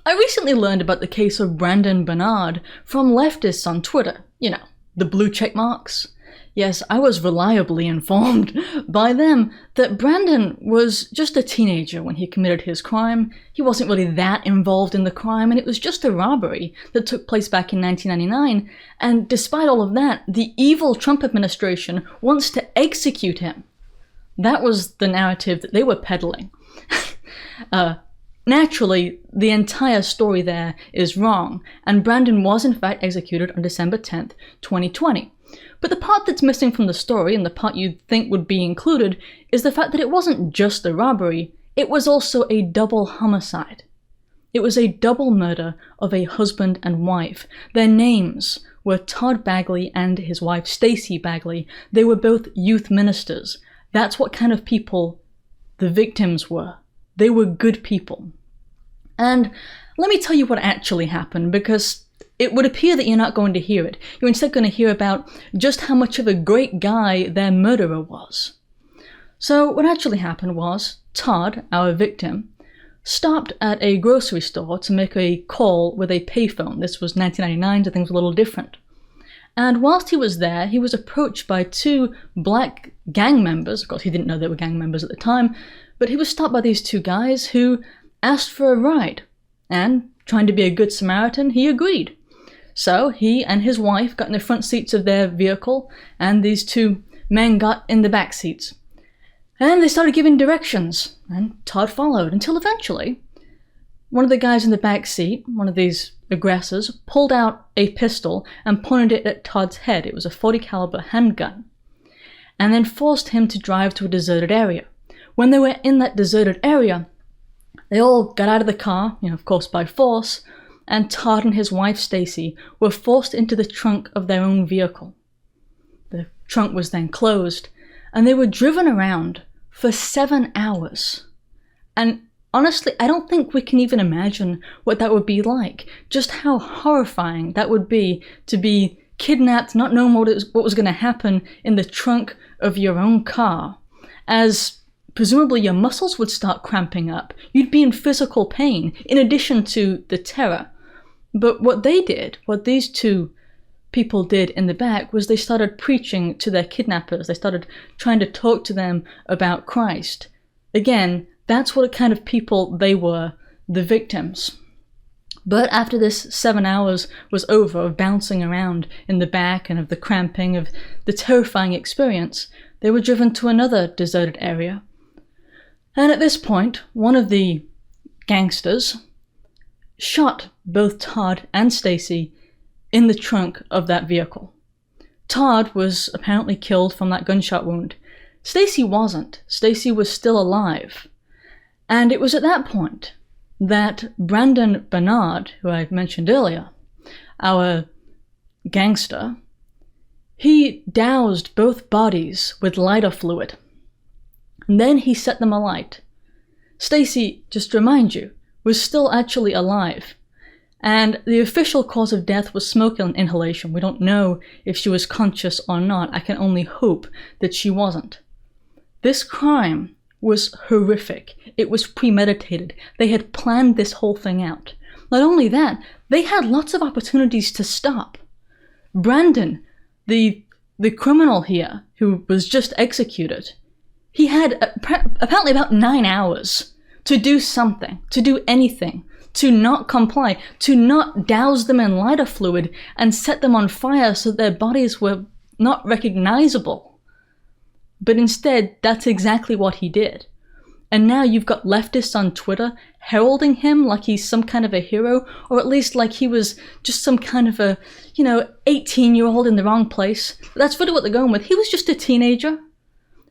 I recently learned about the case of Brandon Bernard from leftists on Twitter. You know, the blue check marks. Yes, I was reliably informed by them that Brandon was just a teenager when he committed his crime. He wasn't really that involved in the crime, and it was just a robbery that took place back in 1999. And despite all of that, the evil Trump administration wants to execute him. That was the narrative that they were peddling. Naturally, the entire story there is wrong, and Brandon was in fact executed on December 10th, 2020. But the part that's missing from the story, and the part you'd think would be included, is the fact that it wasn't just a robbery, it was also a double homicide. It was a double murder of a husband and wife. Their names were Todd Bagley and his wife Stacey Bagley. They were both youth ministers. That's what kind of people the victims were. They were good people. And let me tell you what actually happened, because it would appear that you're not going to hear it. You're instead going to hear about just how much of a great guy their murderer was. So what actually happened was, Todd, our victim, stopped at a grocery store to make a call with a payphone. This was 1999, so things were a little different. And whilst he was there, he was approached by two black gang members. Of course, he didn't know they were gang members at the time, but he was stopped by these two guys who asked for a ride. And, trying to be a good Samaritan, he agreed. So he and his wife got in the front seats of their vehicle, and these two men got in the back seats. And they started giving directions, and Todd followed, until eventually, one of the guys in the back seat, one of these aggressors, pulled out a pistol and pointed it at Todd's head. It was a .40 caliber handgun. And then forced him to drive to a deserted area. When they were in that deserted area, they all got out of the car, of course by force, and Todd and his wife Stacey were forced into the trunk of their own vehicle. The trunk was then closed, and they were driven around for 7 hours. And honestly, I don't think we can even imagine what that would be like. Just how horrifying that would be to be kidnapped, not knowing what was going to happen in the trunk of your own car, as presumably your muscles would start cramping up. You'd be in physical pain, in addition to the terror. But what they did, what these two people did in the back, was they started preaching to their kidnappers. They started trying to talk to them about Christ. Again, that's what kind of people they were, the victims. But after this 7 hours was over of bouncing around in the back and of the cramping, of the terrifying experience, they were driven to another deserted area. And at this point, one of the gangsters shot both Todd and Stacey in the trunk of that vehicle. Todd was apparently killed from that gunshot wound. Stacey wasn't. Stacey was still alive. And it was at that point that Brandon Bernard, who I mentioned earlier, our gangster, he doused both bodies with lighter fluid. And then he set them alight. Stacey, just to remind you, was still actually alive. And the official cause of death was smoke inhalation. We don't know if she was conscious or not. I can only hope that she wasn't. This crime was horrific. It was premeditated. They had planned this whole thing out. Not only that, they had lots of opportunities to stop. Brandon, the criminal here, who was just executed, he had apparently about 9 hours to do something, to do anything, to not comply, to not douse them in lighter fluid and set them on fire so their bodies were not recognizable. But instead, that's exactly what he did. And now you've got leftists on Twitter heralding him like he's some kind of a hero, or at least like he was just some kind of a, 18-year-old in the wrong place. That's really what they're going with. He was just a teenager.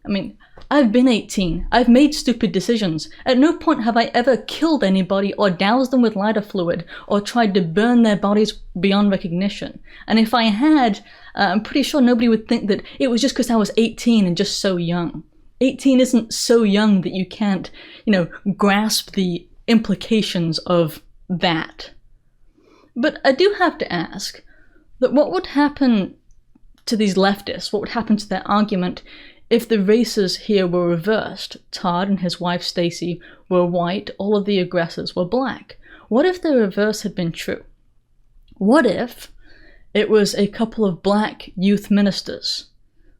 I mean, I've been 18. I've made stupid decisions. At no point have I ever killed anybody or doused them with lighter fluid or tried to burn their bodies beyond recognition. And if I had, I'm pretty sure nobody would think that it was just because I was 18 and just so young. 18 isn't so young that you can't, grasp the implications of that. But I do have to ask that what would happen to these leftists, what would happen to their argument if the races here were reversed? Todd and his wife Stacey were white, all of the aggressors were black. what if the reverse had been true? What if it was a couple of black youth ministers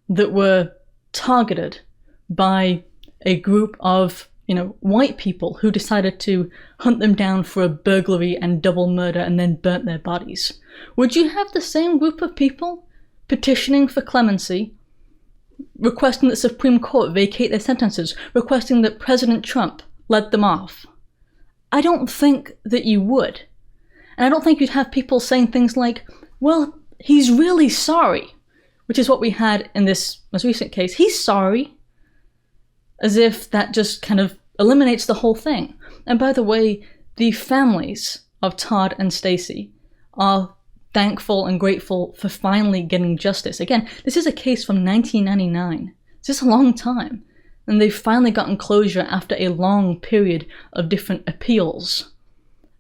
that were targeted by a group of, white people who decided to hunt them down for a burglary and double murder and then burnt their bodies? Would you have the same group of people petitioning for clemency, requesting that the Supreme Court vacate their sentences, requesting that President Trump let them off? I don't think that you would. And I don't think you'd have people saying things like, well, he's really sorry, which is what we had in this most recent case. He's sorry. As if that just kind of eliminates the whole thing. And by the way, the families of Todd and Stacey are thankful and grateful for finally getting justice. Again, this is a case from 1999. This is a long time. And they've finally gotten closure after a long period of different appeals.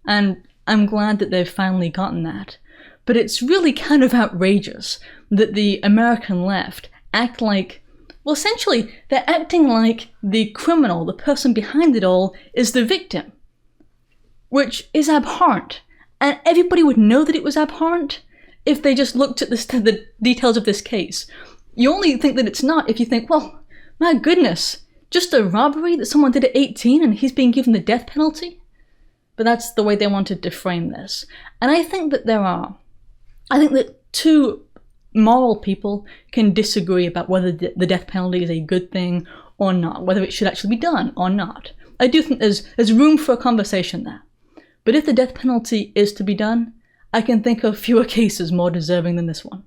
And I'm glad that they've finally gotten that. But it's really kind of outrageous that the American left act like, well, essentially, they're acting like the criminal, the person behind it all, is the victim. Which is abhorrent. And everybody would know that it was abhorrent if they just looked at the details of this case. You only think that it's not if you think, well, my goodness, just a robbery that someone did at 18 and he's being given the death penalty? But that's the way they wanted to frame this. And I think that I think that two moral people can disagree about whether the death penalty is a good thing or not, whether it should actually be done or not. I do think there's room for a conversation there. But if the death penalty is to be done, I can think of fewer cases more deserving than this one.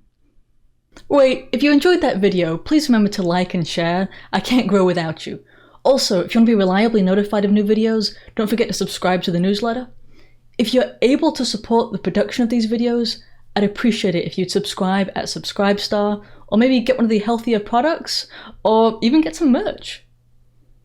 Wait, if you enjoyed that video, please remember to like and share. I can't grow without you. Also, if you want to be reliably notified of new videos, don't forget to subscribe to the newsletter. If you're able to support the production of these videos, I'd appreciate it if you'd subscribe at Subscribestar, or maybe get one of the healthier products, or even get some merch.